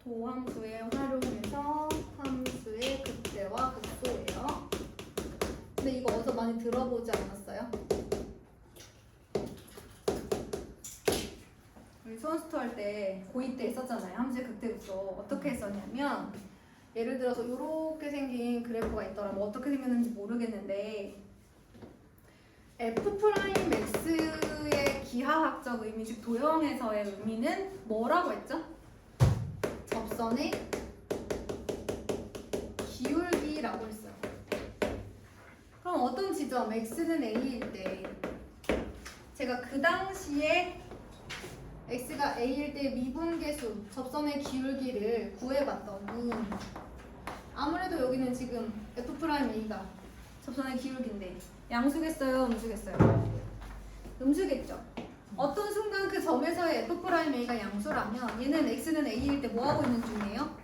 도함수에 활용해서 함수의 극대와 극소예요. 근데 이거 어디서 많이 들어보지 않았어요? 우리 수원스토 할 때 고2 때 했었잖아요. 함수의 극대 극소 어떻게 했었냐면 예를 들어서 이렇게 생긴 그래프가 있더라. 뭐 어떻게 생겼는지 모르겠는데 f'x의 기하학적 의미, 즉 도형에서의 의미는 뭐라고 했죠? 접선의 기울기라고 했어요. 그럼 어떤 지점 x는 a일 때 제가 그 당시에 x가 a일 때 미분계수 접선의 기울기를 구해봤더니 아무래도 여기는 지금 f'a가 접선의 기울기인데 양수겠어요? 음수겠어요? 음수겠죠. 어떤 순간 그 점에서의 f'a가 양수라면 얘는 x는 a일 때 뭐하고 있는 중이에요?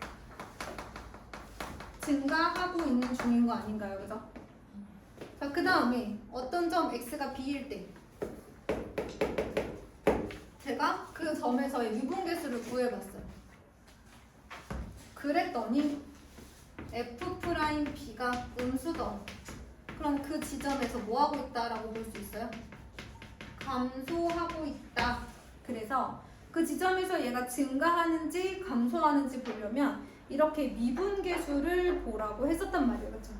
증가하고 있는 중인 거 아닌가요? 그죠? 자, 그 다음에 어떤 점 x가 b일 때 제가 그 점에서의 미분계수를 구해봤어요. 그랬더니 f'b가 음수더. 그럼 그 지점에서 뭐하고 있다라고 볼 수 있어요? 감소하고 있다. 그래서 그 지점에서 얘가 증가하는지 감소하는지 보려면 이렇게 미분계수를 보라고 했었단 말이에요. 그렇죠?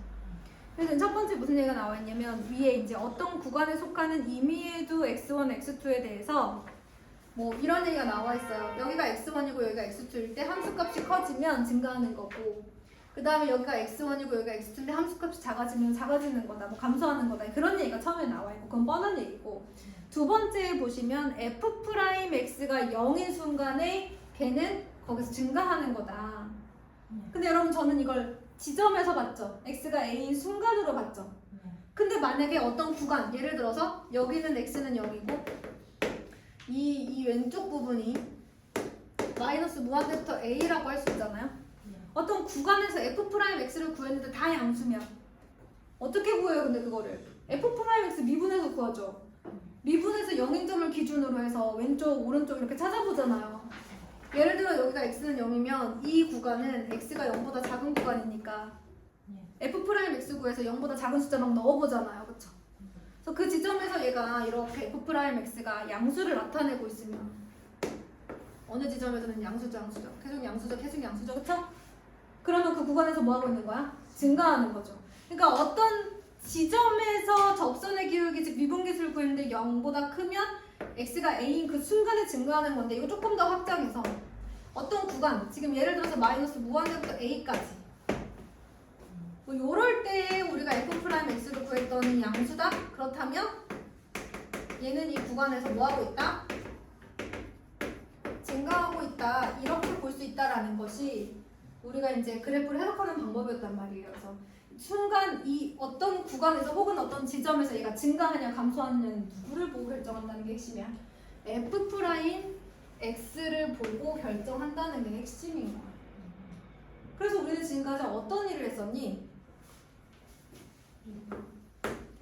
그래서 첫 번째 무슨 얘기가 나와 있냐면 위에 이제 어떤 구간에 속하는 임의의 두 x1, x2에 대해서 뭐 이런 얘기가 나와 있어요. 여기가 x1이고 여기가 x2일 때 함수값이 커지면 증가하는 거고 그 다음에 여기가 x1이고 여기가 x2인데 함수값이 작아지면 작아지는 거다, 뭐 감소하는 거다, 그런 얘기가 처음에 나와 있고 그건 뻔한 얘기고 두 번째에 보시면 f'x가 0인 순간에 걔는 거기서 증가하는 거다. 근데 여러분 저는 이걸 지점에서 봤죠. x가 a인 순간으로 봤죠. 근데 만약에 어떤 구간, 예를 들어서 여기는 x는 0이고 이 왼쪽 부분이 마이너스 무한대부터 a라고 할 수 있잖아요. 어떤 구간에서 f'x를 구했는데 다 양수면 어떻게 구해요? 근데 그거를 f'x 미분해서 구하죠. 미분해서 0인 점을 기준으로 해서 왼쪽 오른쪽 이렇게 찾아보잖아요. 예를 들어 여기가 x는 0이면 이 구간은 x가 0보다 작은 구간이니까 f'x 구해서 0보다 작은 숫자 막 넣어보잖아요. 그쵸? 그래서 그 지점에서 얘가 이렇게 f'x가 양수를 나타내고 있으면 어느 지점에서는 양수죠, 양수죠. 계속 양수죠, 계속 양수죠. 그쵸? 그러면 그 구간에서 뭐하고 있는 거야? 증가하는 거죠. 그러니까 어떤 지점에서 접선의 기울기, 즉 미분계수를 구했는데 0보다 크면 x가 a인 그 순간에 증가하는 건데 이거 조금 더 확장해서 어떤 구간, 지금 예를 들어서 마이너스 무한대부터 a까지 뭐 요럴 때 우리가 f'x를 구했더니 양수다? 그렇다면 얘는 이 구간에서 뭐하고 있다? 증가하고 있다. 이렇게 볼 수 있다라는 것이 우리가 이제 그래프를 해석하는 방법이었단 말이에요. 그래서 순간 이 어떤 구간에서 혹은 어떤 지점에서 얘가 증가하냐 감소하느냐는 누구를 보고 결정한다는 게 핵심이야. f'x를 보고 결정한다는 게 핵심인 거야. 그래서 우리는 지금까지 어떤 일을 했었니?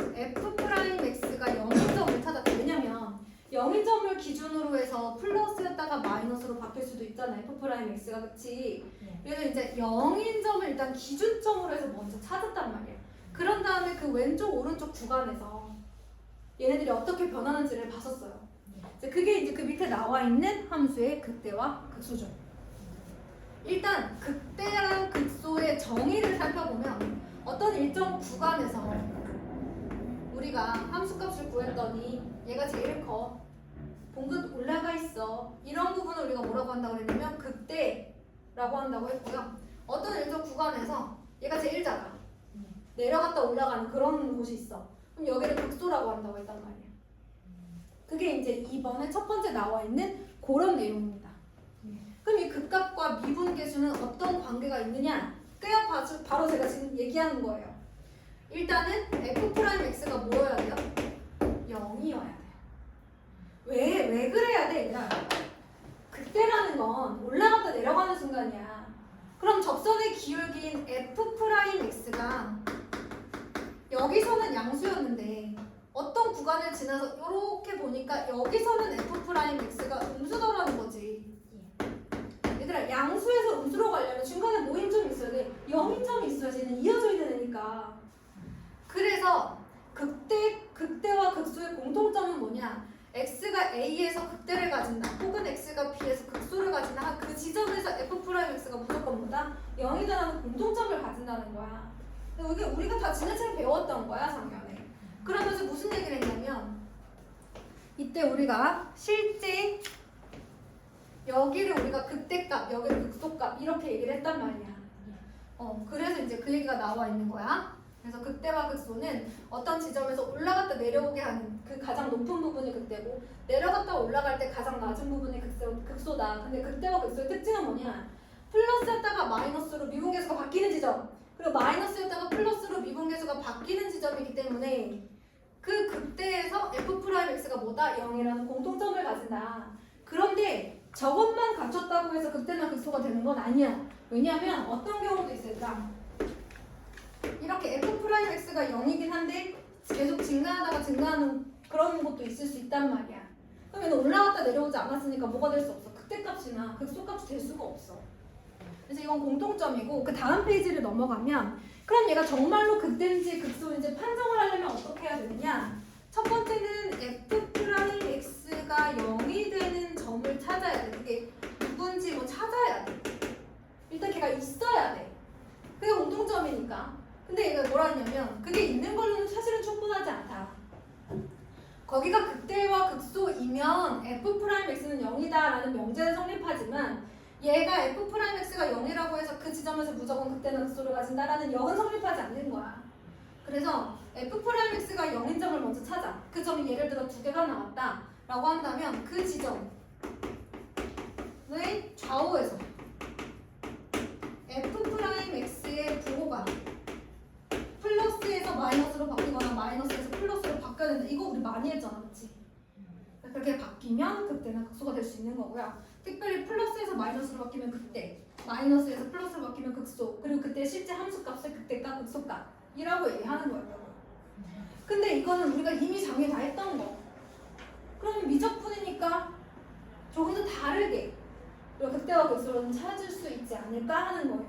f'x가 0인점을 찾았다. 왜냐면 0인점을 기준으로 해서 플러스였다가 마이너스로 바뀔 수도 있잖아요. f'x가. 그치? 그래서 이제 0인점을 일단 기준점으로 해서 먼저 찾았단 말이에요. 그런 다음에 그 왼쪽 오른쪽 구간에서 얘네들이 어떻게 변하는지를 봤었어요. 그게 이제 그 밑에 나와 있는 함수의 극대와 극소죠. 일단 극대랑 극소의 정의를 살펴보면 어떤 일정 구간에서 우리가 함수값을 구했더니 얘가 제일 커, 봉긋 올라가 있어, 이런 부분을 우리가 뭐라고 한다고 했냐면 극대라고 한다고 했고요. 어떤 일정 구간에서 얘가 제일 작아, 내려갔다 올라가는 그런 곳이 있어. 그럼 여기를 극소라고 한다고 했단 말이에요. 그게 이제 이번에 첫 번째 나와 있는 그런 내용입니다. 그럼 이 극값과 미분계수는 어떤 관계가 있느냐? 그야 바로 제가 지금 얘기하는 거예요. 일단은 f'x가 뭐여야 돼요? 0이어야 돼요. 왜 그래야 돼, 얘들아? 극대라는 건 올라갔다 내려가는 순간이야. 그럼 접선의 기울기인 f'x가 여기서는 양수였는데 어떤 구간을 지나서 이렇게 보니까 여기서는 f'x가 음수더라는 거지. 얘들아, 양수에서 음수로 뭐냐? x가 a에서 극대를 가진다 혹은 x가 b에서 극소를 가진다 그 지점에서 f'x가 무조건 뭐다? 0이다라는 공통점을 가진다는 거야. 이게 우리가 다 지나치게 배웠던 거야 작년에. 그러면서 무슨 얘기를 했냐면 이때 우리가 실제 여기를 우리가 극대값 여기를 극소값 이렇게 얘기를 했단 말이야. 그래서 이제 그 얘기가 나와 있는 거야. 그래서 극대와 극소는 어떤 지점에서 올라갔다 내려오게 하는 그 가장 높은 부분이 극대고 내려갔다 올라갈 때 가장 낮은 부분이 극소다. 근데 극대와 극소의 특징은 뭐냐? 플러스였다가 마이너스로 미분계수가 바뀌는 지점 그리고 마이너스였다가 플러스로 미분계수가 바뀌는 지점이기 때문에 그 극대에서 f'x가 뭐다? 0이라는 공통점을 가진다. 그런데 저것만 갖췄다고 해서 극대나 극소가 되는 건 아니야. 왜냐하면 어떤 경우도 있을까? 이렇게 f'x가 0이긴 한데 계속 증가하다가 증가하는 그런 것도 있을 수 있단 말이야. 그럼 얘는 올라갔다 내려오지 않았으니까 뭐가 될 수 없어? 극대값이나 극소값이 될 수가 없어. 그래서 이건 공통점이고 그 다음 페이지를 넘어가면 그럼 얘가 정말로 극대인지 극소인지 판정을 하려면 어떻게 해야 되느냐? 첫 번째는 f'x가 0이 되는 점을 찾아야 돼. 그게 누군지 뭐 찾아야 돼. 일단 걔가 있어야 돼. 그게 공통점이니까. 근데 얘가 뭐라 했냐면 그게 있는 걸로는 사실은 충분하지 않다. 거기가 극대와 극소이면 f'x는 0이다라는 명제는 성립하지만 얘가 f'x가 0이라고 해서 그 지점에서 무조건 극대나 극소를 가진다라는 역은 성립하지 않는 거야. 그래서 f'x가 0인 점을 먼저 찾아. 그 점이 예를 들어 두 개가 나왔다 라고 한다면 그 지점의 좌우에서 f'x의 부호가 플러스에서 마이너스로 바뀌거나 마이너스에서 플러스로 바뀌어야 된다. 이거 우리 많이 했잖아, 그렇지? 그렇게 바뀌면 극대나 극소가 될 수 있는 거고요. 특별히 플러스에서 마이너스로 바뀌면 극대, 마이너스에서 플러스로 바뀌면 극소, 그리고 그때 실제 함수값을 극대값, 극소값이라고 얘기하는 거예요. 근데 이거는 우리가 이미 작년에 다 했던 거. 그러면 미적분이니까 조금 더 다르게 극대와 극소로는 찾을 수 있지 않을까 하는 거예요.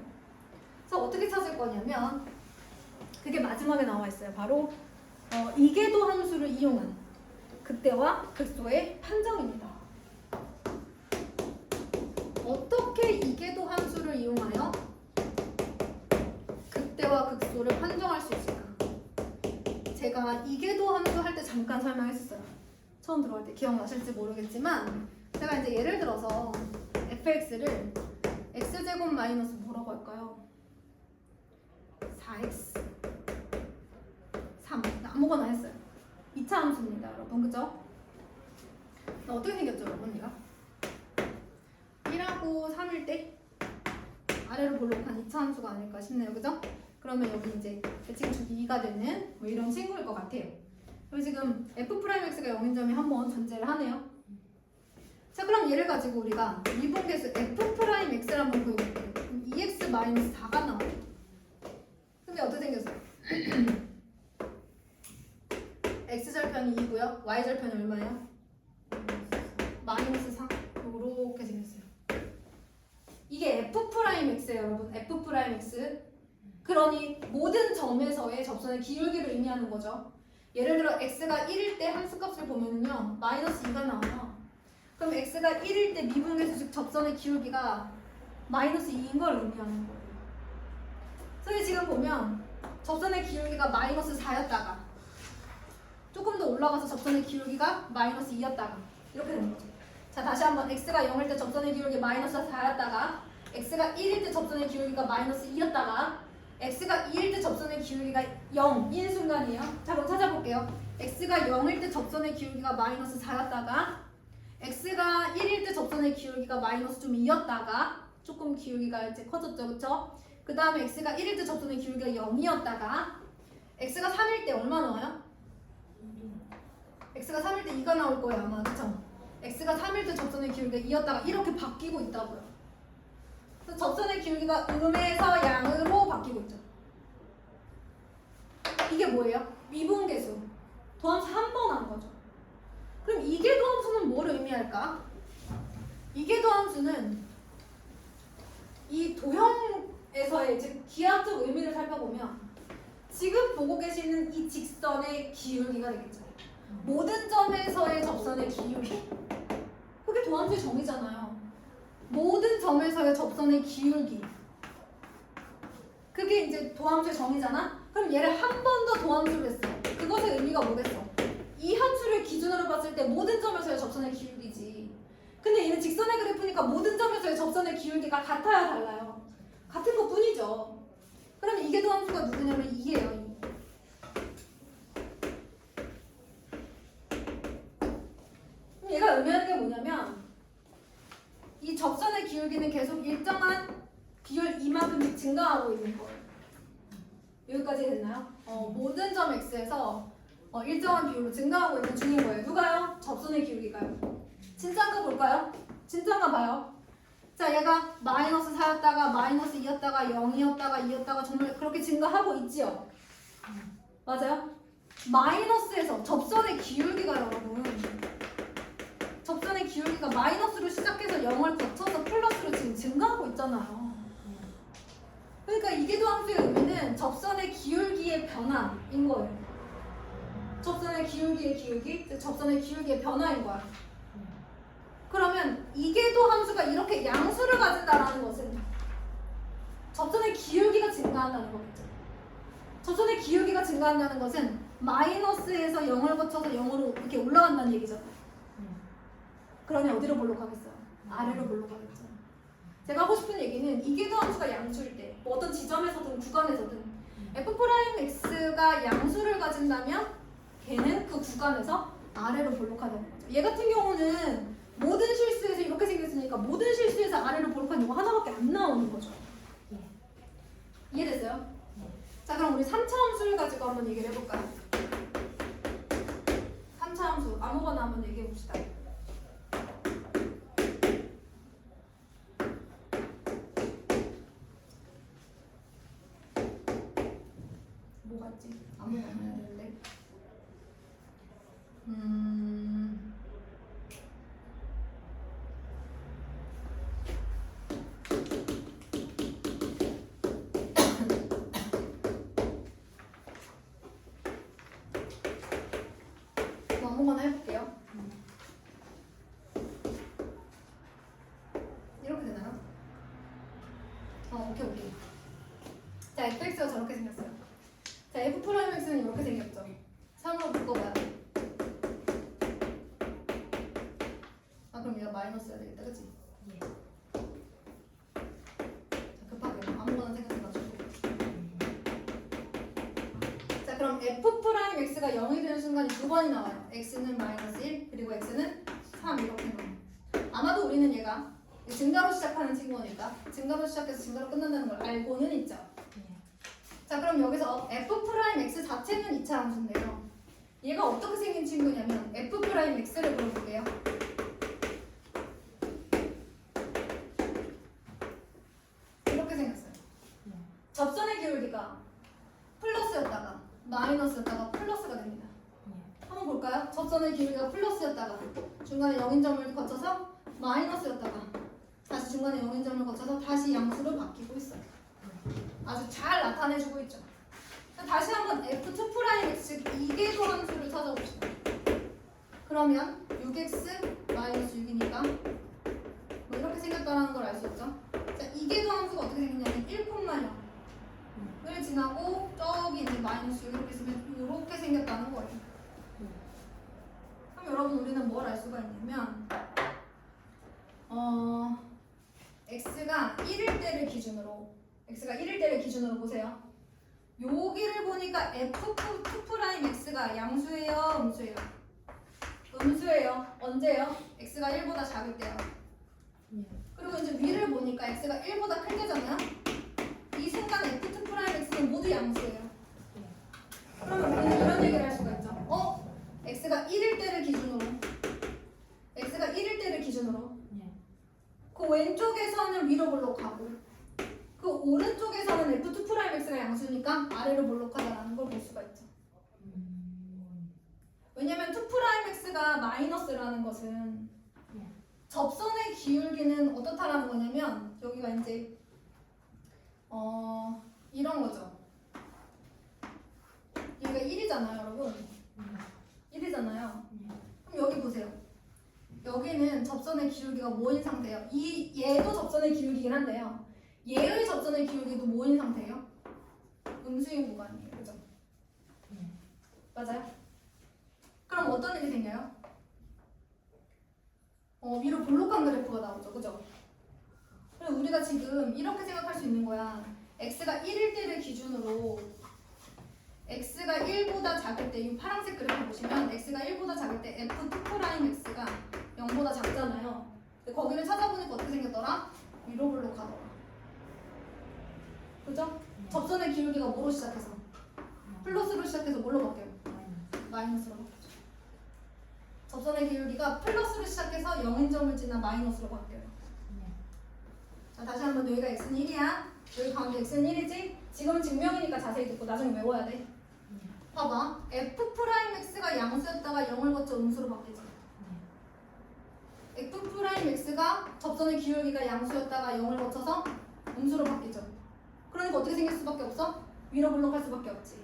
그래서 어떻게 찾을 거냐면 그게 마지막에 나와 있어요. 바로 이계도 함수를 이용한 극대와 극소의 판정입니다. 어떻게 이계도 함수를 이용하여 극대와 극소를 판정할 수 있을까? 제가 이계도 함수 할 때 잠깐 설명했었어요. 처음 들어갈 때 기억나실지 모르겠지만 제가 이제 예를 들어서 fx를 x제곱 마이너스 뭐라고 할까요? 4x 3 아무거나 했어요. 2차 함수입니다, 여러분. 그죠? 어떻게 생겼죠, 여러분? 얘가 1하고 3일 때 아래로 볼록한 2차 함수가 아닐까 싶네요. 그죠? 그러면 여기 이제 대칭축 2가 되는 뭐 이런 친구일 것 같아요. 그럼 지금 f'x가 0인 점이 한번 존재를 하네요. 자, 그럼 얘를 가지고 우리가 미분계수 f'x를 한번 구해볼게요. 그럼 2x-4가 나와요. 근데 어떻게 생겼어요? x절편이 2고요. y절편이 얼마예요? -4. 이렇게 생겼어요. 이게 f'x예요, 여러분. f'x. 그러니 모든 점에서의 접선의 기울기를 의미하는 거죠. 예를 들어 x가 1일 때 함수값을 보면은요 -2가 나와요. 그럼 x가 1일 때 미분계수 즉 접선의 기울기가 -2인 걸 의미하는 거예요. 그래서 지금 보면 접선의 기울기가 -4였다가 조금 더 올라가서 접선의 기울기가 -2였다가 이렇게 되는 거죠. 자, 다시 한번 x가 0일 때 접선의 기울기 -4였다가 x가 1일 때 접선의 기울기가 -2였다가 x가 2일 때 접선의 기울기가 0인 순간이에요. 자, 그럼 찾아볼게요. x가 0일 때 접선의 기울기가 -4였다가 x가 1일 때 접선의 기울기가 -2였다가 조금 기울기가 이제 커졌죠, 그쵸? 그 다음에 x가 1일 때 접선의 기울기가 0이었다가 x가 3일 때 얼마 나와요? x가 3일 때 2가 나올 거예요, 아마. 그쵸? x가 3일 때 접선의 기울기가 2였다가 이렇게 바뀌고 있다고요. 그래서 접선의 기울기가 음에서 양으로 바뀌고 있죠. 이게 뭐예요? 미분계수. 도함수 한 번 한 거죠. 그럼 이계도 함수는 뭘 의미할까? 이계도 함수는 이 도형에서의 즉 기하적 의미를 살펴보면 지금 보고 계시는 이 직선의 기울기가 되겠죠. 모든 점에서의 접선의 기울기. 그게 도함수의 정의잖아요. 모든 점에서의 접선의 기울기. 그게 이제 도함수의 정의잖아? 그럼 얘를 한 번 더 도함수로 했어. 그것의 의미가 뭐겠어? 이 함수를 기준으로 봤을 때 모든 점에서의 접선의 기울기지. 근데 얘는 직선의 그래프니까 모든 점에서의 접선의 기울기가 같아야 달라요. 같은 것 뿐이죠. 그러면 이게 도함수가 누구냐면 2예요. 2. 그럼 얘가 의미하는 게 뭐냐면 이 접선의 기울기는 계속 일정한 비율 이만큼씩 증가하고 있는 거예요. 여기까지 됐나요? 모든 점 x에서 일정한 비율로 증가하고 있는 중인 거예요. 누가요? 접선의 기울기가요. 진짜인가 볼까요? 진짜인가 봐요. 자, 얘가 마이너스 4였다가 마이너스 2였다가 0이었다가 2였다가 정말 그렇게 증가하고 있지요? 맞아요? 마이너스에서 접선의 기울기가 여러분 접선의 기울기가 마이너스로 시작해서 0을 거쳐서 플러스로 지금 증가하고 있잖아요. 그러니까 이계도함수의 의미는 접선의 기울기의 변화인 거예요. 접선의 기울기의 기울기, 즉 접선의 기울기의 변화인 거야. 그러면 이계도함수가 이렇게 양수를 가진다는 것은 접선의 기울기가 증가한다는 거겠죠. 접선의 기울기가 증가한다는 것은 마이너스에서 0을 거쳐서 0으로 이렇게 올라간다는 얘기잖아요. 그러니 어디로 볼록하겠어요? 아래로 볼록하겠죠. 제가 하고 싶은 얘기는 이계도함수가 양수일 때, 뭐 어떤 지점에서든 구간에서든 f'x가 양수를 가진다면 걔는 그 구간에서 아래로 볼록하다는 거죠. 얘 같은 경우는 모든 실수에서 이렇게 생겼으니까 모든 실수에서 아래로 볼록한 이거 하나밖에 안 나오는 거죠. 이해됐어요? 자, 그럼 우리 3차 함수를 가지고 한번 얘기를 해볼까요? 3차 함수 아무거나 한번 얘기해 봅시다. 뭐 같지? 아무거나 해야 되는데. 아무거나 해볼게요. 이렇게 되나요? 오케이. 자, fx가 저렇게 생겼어요. 자, f'x는 이렇게 생겼죠. 3으로 묶어봐야 돼. 그럼 얘가 마이너스야 되겠다, 그치? 예. 자, 급하게 아무거나 생각해가지고. 자, 그럼 f'x가 0이 되는 순간이 두 번이 나와요. x는 마이너스 1, 그리고 x는 3 이렇게 나와요. 아마도 우리는 얘가 증가로 시작하는 친구니까 증가로 시작해서 증가로 끝난다는 걸 알고는 있죠. 자, 그럼 여기서 f'x 자체는 2차 함수인데요. 얘가 어떻게 생긴 친구냐면 f'x를 물어볼게요. 이렇게 생겼어요. 접선의 기울기가 플러스였다가 마이너스였다가 플러스가 됩니다. 한번 볼까요? 접선의 기울기가 플러스였다가 중간에 0인점을 거쳐서 마이너스였다가 다시 중간에 0인점을 거쳐서 다시 양수로 바뀌고 있어요. 아주 잘 나타내주고 있죠. 다시 한번 f2'x 이계도 함수를 찾아봅시다. 그러면 6x-6이니까 뭐 이렇게 생겼다는 걸 알 수 있죠. 자, 이계도 함수가 어떻게 생겼냐면 1,0을 지나고 저기 이제 마이너스 이렇게 있으면 이렇게 생겼다는 거예요. 그럼 여러분 우리는 뭘 알 수가 있냐면 x가 1일 때를 기준으로 보세요. 여기를 보니까 f2'x가 양수예요, 음수예요? 음수예요. 언제요? x가 1보다 작을 때요. 그리고 이제 위를 보니까 x가 1보다 클 때잖아요. 이 순간 f2'x는 모두 양수예요. 그러면 우리는 이런 얘기를 할 수가 있죠. x가 1일 때를 기준으로 그 왼쪽에서는 위로 볼록하고 그 오른쪽에서는 f2'x가 양수니까 아래로 볼록하다라는 걸 볼 수가 있죠. 왜냐면 2'x가 마이너스라는 것은 접선의 기울기는 어떻다라는 거냐면 여기가 이제 이런 거죠. 여기가 1이잖아요, 여러분. 1이잖아요. 그럼 여기 보세요. 여기는 접선의 기울기가 뭐인 상태예요? 얘도 접선의 기울기긴 한데요. 얘의 접선의 기울기도 뭐인 상태예요? 음수인 구간이에요. 그죠? 맞아요? 그럼 어떤 일이 생겨요? 위로 볼록한 그래프가 나오죠. 그죠? 그럼 우리가 지금 이렇게 생각할 수 있는 거야. x가 1일 때를 기준으로 x가 1보다 작을 때 이 파란색 그래프 보시면 x가 1보다 작을 때 f2'x가 0보다 작잖아요. 근데 거기를 찾아보니까 어떻게 생겼더라? 위로 볼록하더라. 그죠? 접선의 기울기가 뭐로 시작해서? 플러스로 시작해서 뭘로 바뀌어요? 마이너스로 바뀌어요. 접선의 기울기가 플러스로 시작해서 0인 점을 지나 마이너스로 바뀌어요. 자, 다시 한번 여기가 x는 1이야. 여기 가운데 x는 1이지? 지금은 증명이니까 자세히 듣고 나중에 외워야 돼. 봐봐. f'x가 양수였다가 0을 거쳐 음수로 바뀌지. f'x가 접선의 기울기가 양수였다가 0을 거쳐서 음수로 바뀌죠. 그러니까 어떻게 생길 수밖에 없어? 위로 볼록할 수밖에 없지.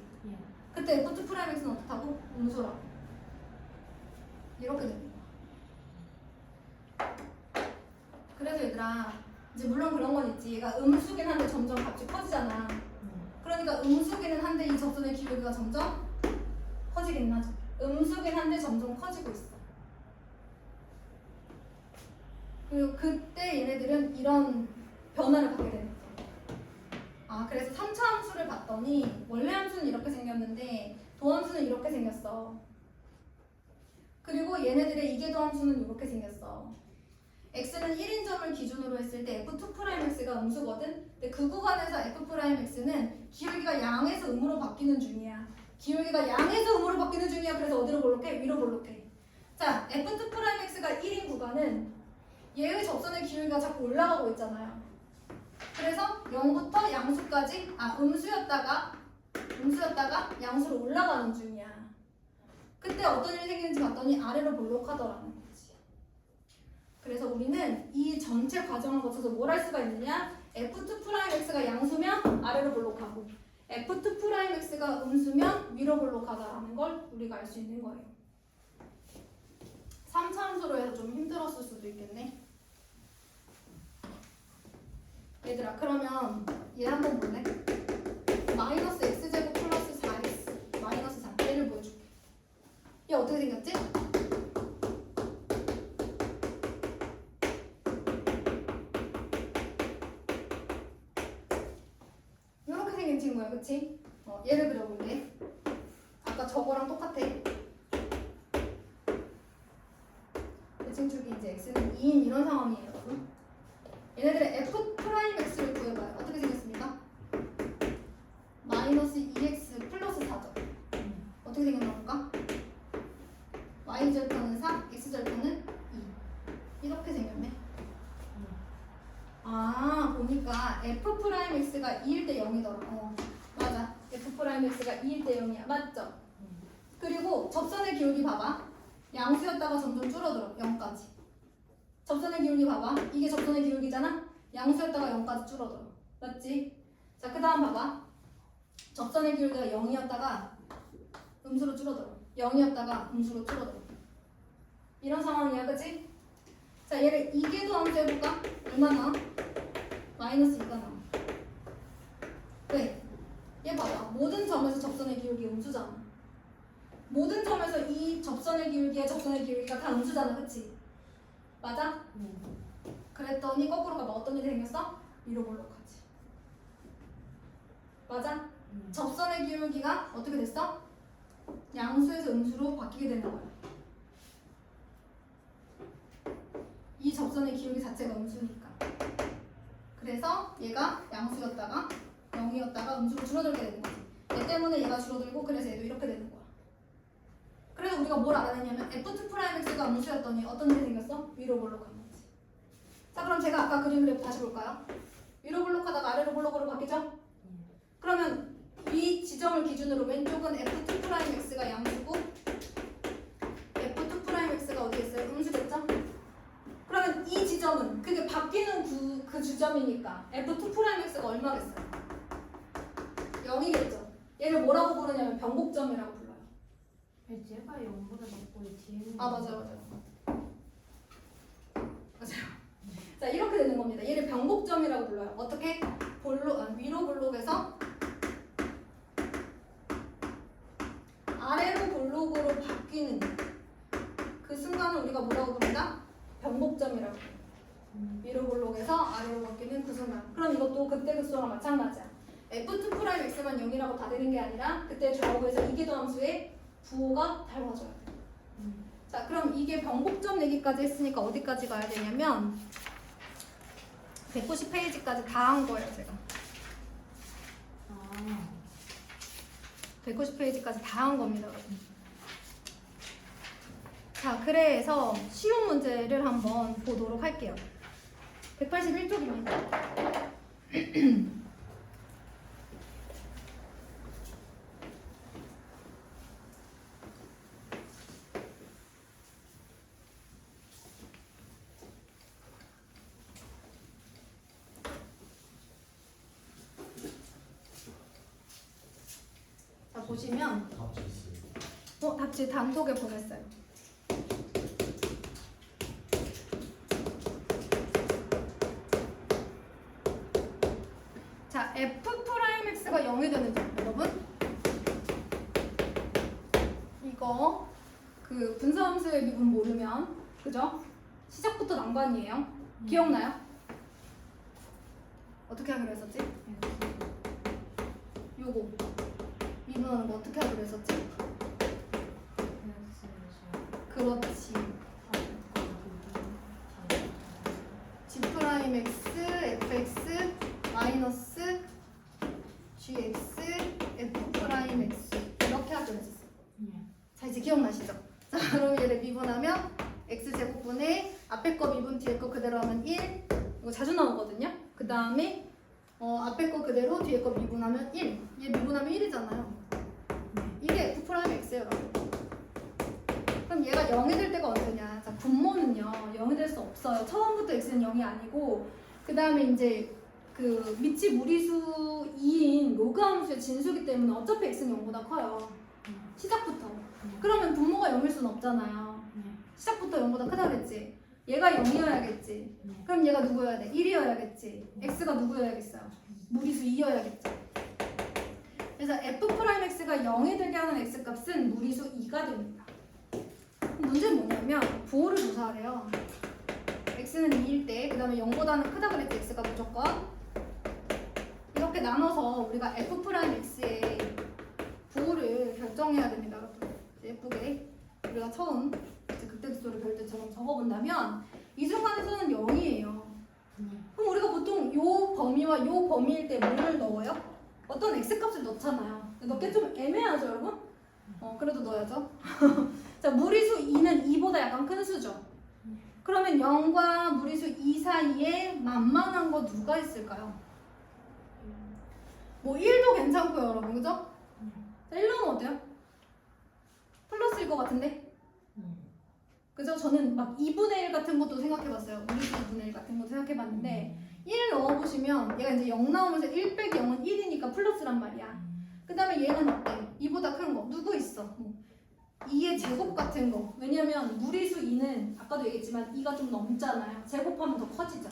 그때 f'x는 어떻다고? 음수라고. 이렇게 됩니다. 그래서 얘들아, 이제 물론 그런 건 있지. 얘가 음수긴 한데 점점 값이 커지잖아. 그러니까 음수기는 한데 이 접선의 기울기가 점점 커지긴 하죠. 음수긴 한데 점점 커지고 있어. 그리고 그때 얘네들은 이런 변화를 갖게 되는 거야. 아, 그래서 3차 함수를 봤더니 원래 함수는 이렇게 생겼는데 도함수는 이렇게 생겼어. 그리고 얘네들의 이계도 함수는 이렇게 생겼어. x는 1인 점을 기준으로 했을 때 f2'x가 음수거든? 근데 그 구간에서 f'x는 기울기가 양에서 음으로 바뀌는 중이야. 기울기가 양에서 음으로 바뀌는 중이야. 그래서 어디로 볼록해? 위로 볼록해. 자, f2'x가 1인 구간은 얘의 접선의 기울기가 자꾸 올라가고 있잖아요. 그래서 0부터 양수까지 음수였다가 양수로 올라가는 중이야. 그때 어떤 일이 생기는지 봤더니 아래로 볼록하더라는 거지. 그래서 우리는 이 전체 과정을 거쳐서 뭘 할 수가 있느냐? f2'x가 양수면 아래로 볼록하고 f2'x가 음수면 위로 볼록하다라는 걸 우리가 알 수 있는 거예요. 3차 함수로 해서 좀 힘들었을 수도 있겠네. 얘들아, 그러면 얘 한번 볼래? 마이너스 x제곱 플러스 4x 마이너스 4 얘를 보여줄게. 얘 어떻게 생겼지? 이렇게 생긴 친구야, 그치? 얘를 그려볼게. 아까 저거랑 똑같아. 대칭축이 이제 x는 2인 이런 상황이에요, 여러분. 얘네들의 f'x를 구해봐요. 어떻게 생겼습니까? 마이너스 2x 플러스 4죠. 어떻게 생겼나 볼까? y절편은 4, x절편은 2. 이렇게 생겼네. 아, 보니까 f'x가 2일 때 0이더라. 맞아. f'x가 2일 때 0이야. 맞죠? 그리고 접선의 기울기 봐봐. 양수였다가 점점 줄어들어. 0까지. 접선의 기울기 봐봐. 이게 접선의 기울기잖아? 양수였다가 0까지 줄어들어. 맞지? 자, 그 다음 봐봐. 접선의 기울기가 0이었다가 음수로 줄어들어. 0이었다가 음수로 줄어들어. 이런 상황이야, 그치? 자, 얘를 이계도 함수 해볼까? 얼마나? 마이너스 2가 나와. 왜? 얘 봐봐. 모든 점에서 접선의 기울기 음수잖아. 모든 점에서 이 접선의 기울기와 접선의 기울기가 다 음수잖아, 그치? 맞아? 그랬더니 거꾸로 가면 어떤 일이 생겼어? 위로 볼록하지. 맞아? 접선의 기울기가 어떻게 됐어? 양수에서 음수로 바뀌게 되는 거야. 이 접선의 기울기 자체가 음수니까. 그래서 얘가 양수였다가 0이었다가 음수로 줄어들게 되는 거지. 얘 때문에 얘가 줄어들고 그래서 얘도 이렇게 되는 거야. 그래서 우리가 뭘 알아냈냐면 f2'x가 음수였더니 어떤 일이 생겼어? 위로 볼록한 거지. 자, 그럼 제가 아까 그림 그래프 다시 볼까요? 위로 볼록하다가 아래로 볼록으로 바뀌죠? 그러면 이 지점을 기준으로 왼쪽은 f2'x가 양수고 f2'x가 어디 있어요? 음수겠죠? 그러면 이 지점은 그게 바뀌는 그 지점이니까 f2'x가 얼마겠어요? 0이겠죠? 얘를 뭐라고 부르냐면 변곡점이라고 불러요. 제가 0보다 높고 뒤에는 아, 맞아요. 자, 이렇게 되는 겁니다. 얘를 변곡점이라고 불러요. 어떻게? 위로 볼록에서 아래로 볼록으로 바뀌는 그 순간을 우리가 뭐라고 부른다? 변곡점이라고 해요. 위로 볼록에서 아래로 바뀌는 그 순간. 그럼 이것도 그때 그 수랑 마찬가지야. f2'x만 0이라고 다 되는 게 아니라 그때 좌우에서 이계도 함수의 부호가 닮아져요. 자, 그럼 이게 변곡점 내기까지 했으니까 어디까지 가야 되냐면 190페이지까지 다 한 거예요, 제가. 190페이지까지 다 한 겁니다, 여러분. 자, 그래서 쉬운 문제를 한번 보도록 할게요. 181쪽입니다. 자, 보시면 답지 단독에 보냈어요. 자, f'x가 0이 되는 점, 여러분. 이거 그 분수함수의 미분 모르면, 그죠? 시작부터 난관이에요. 기억나요? 어떻게 하기로 했었지? 요거 미분하는 거 어떻게 하기로 했었지? 그렇지. G'x, fx, 마이너스 gx, f'x 이렇게 하기로 했었어요. 자, 이제 기억나시죠? 자, 그럼 얘를 미분하면 x제곱분의 앞에 거 미분 뒤에 거 그대로 하면 1. 이거 자주 나오거든요. 그 다음에 앞에 거 그대로 뒤에 거 미분하면 1. 얘 미분하면 1이잖아요. 이게 f'x예요, 여러분. 그럼 얘가 0이 될 때가 언제냐? 자, 분모는요 0이 될 수 없어요. 처음부터 x는 0이 아니고 그 다음에 이제 그 밑이 무리수 2인 로그 함수의 진수기 때문에 어차피 x는 0보다 커요. 시작부터. 그러면 분모가 0일 수는 없잖아요. 시작부터 0보다 크다 그랬지. 얘가 0이어야겠지. 그럼 얘가 누구여야 돼? 1이어야겠지. x가 누구여야겠어요? 무리수 2여야겠죠. 그래서 f'x가 0이 되게 하는 x값은 무리수 2가 됩니다. 문제는 뭐냐면 부호를 조사하래요. x는 2일 때, 그 다음에 0보다는 크다 그랬지. x가 무조건 이렇게 나눠서 우리가 f'x의 부호를 결정해야 됩니다, 여러분. 예쁘게 우리가 처음 극대수를 별 때처럼 적어본다면 이 순간에서는 0이에요. 그럼 우리가 보통 요 범위와 요 범위일 때 뭘 넣어요? 어떤 x값을 넣잖아요. 넣기 좀 애매하죠, 여러분? 그래도 넣어야죠. 자, 무리수 2는 2보다 약간 큰 수죠. 그러면 0과 무리수 2 사이에 만만한 거 누가 있을까요? 뭐 1도 괜찮고요, 여러분. 그죠? 자, 1로는 어때요? 플러스일 것 같은데? 그죠? 저는 막 2분의 1 같은 것도 생각해봤어요. 무리수 2분의 1 같은 것도 생각해봤는데 1 넣어보시면 얘가 이제 0 나오면서 1 빼기 0은 1이니까 플러스란 말이야. 그 다음에 얘는 어때? 2보다 큰 거 누구 있어? 2의 제곱 같은 거. 왜냐면 무리수 2는 아까도 얘기했지만 2가 좀 넘잖아요. 제곱하면 더 커지죠.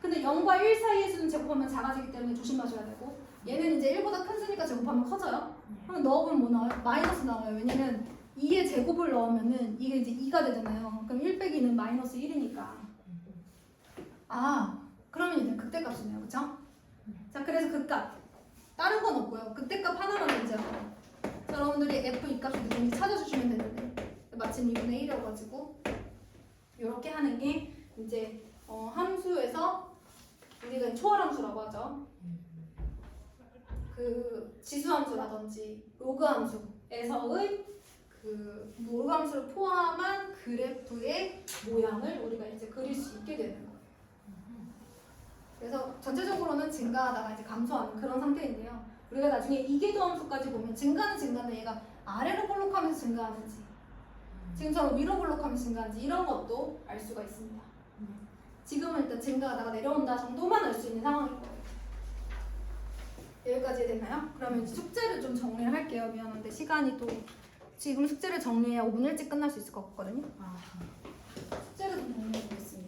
근데 0과 1 사이의 수는 제곱하면 작아지기 때문에 조심하셔야 되고 얘는 이제 1보다 큰 수니까 제곱하면 커져요. 그럼 넣어보면 뭐 나와요? 마이너스 나와요. 왜냐면 2의 제곱을 넣으면은 이게 이제 2가 되잖아요. 그럼 1 빼기 2는 마이너스 1이니까. 아, 그러면 이제 극대값이네요. 그쵸? 자, 그래서 극값. 다른 건 없고요. 극대값 하나만 문제하고. 여러분들이 f 이 값을 누군지 찾아주시면 되는데 마침 2분의 1이어가지고 이렇게 하는 게 이제 함수에서 우리가 초월함수라고 하죠. 그 지수함수라든지 로그함수에서의 그 로그함수를 포함한 그래프의 모양을 우리가 이제 그릴 수 있게 되는 거예요. 그래서 전체적으로는 증가하다가 이제 감소하는 그런 상태인데요. 우리가 나중에 이계도 함수까지 보면 증가는 증가인데 얘가 아래로 볼록하면서 증가하는지 지금처럼 위로 볼록하면서 증가하는지 이런 것도 알 수가 있습니다. 지금은 일단 증가하다가 내려온다 정도만 알 수 있는 상황일 거예요. 여기까지 됐나요? 그러면 이제 숙제를 좀 정리를 할게요. 미안한데 시간이 또 지금 숙제를 정리해야 5분 일찍 끝날 수 있을 것 같거든요. 숙제를 좀 정리해 보겠습니다.